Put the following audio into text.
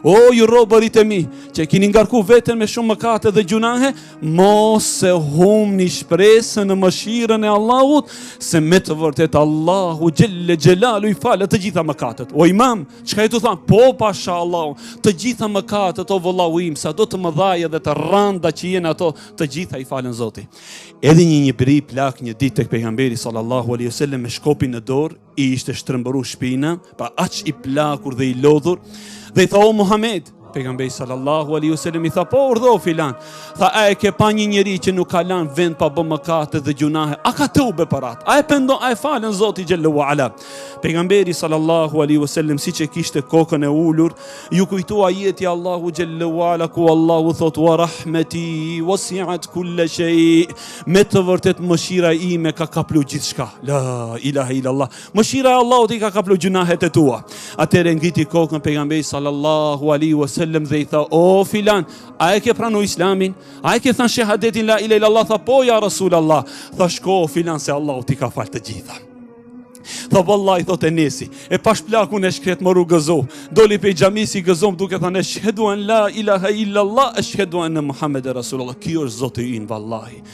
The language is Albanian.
O ju robërit e mi, që kini ngarku veten me shumë mëkate dhe gjunahe, mos se humni shpresën në mëshirën e Allahut, se me të vërtet Allahu Gjelle Gjelalu i falet të gjitha mëkatet. O imam, çka i të thamë? Po pasha Allahu, të gjitha mëkatet, o vëllahu im, sa do të mëdhaja dhe të randa që jenë ato, të gjitha i falen Zoti. Edhe një bri plak një ditë tek pejgamberi sallallahu alaihi wasallam me shkopin në dorë, i ishte shtrëmbëru shpina, pa aq i plakur dhe i lodhur, dhe i tha: o Muhammed, pejgamberi sallallahu alaihi wasallam i tha: po urdhë filan. Tha: a e ke pa një njeri që nuk ka lanë vend pa bë mëkate dhe gjunahe? A ka tëube për atë? A e pendon, a e falen Zoti xhallahu ala? Pejgamberi sallallahu alaihi wasallam siç e kishte kokën e ulur, ju kujtua ajeti Allahu xhallahu ala ku Allahu thot: wa rahmeti wasi'at kull shay. Me të vërtet mëshira ime ka kaplu gjithçka. La ilaha illallah. Mëshira e Allahut i ka kaplu gjunahet e tua. Atëherë ngriti kokën pejgamberi sallallahu alaihi wasallam dhe i tha: o filan, a e ke pranu islamin? A e ke thënë shahadetin la ilaha illallah? Tha: po ja Rasulallah. Tha: shko filan se Allahu ti ka fal të gjitha. Tha: vallahi, thot Enesi, e pash plakun e shkret më rrugëzo, doli pe xhamisi gëzom duke thënë: ashhadu an la ilaha illallah, ashhadu anna Muhammeden Rasulullah. Ky është Zoti ynë, vallahi.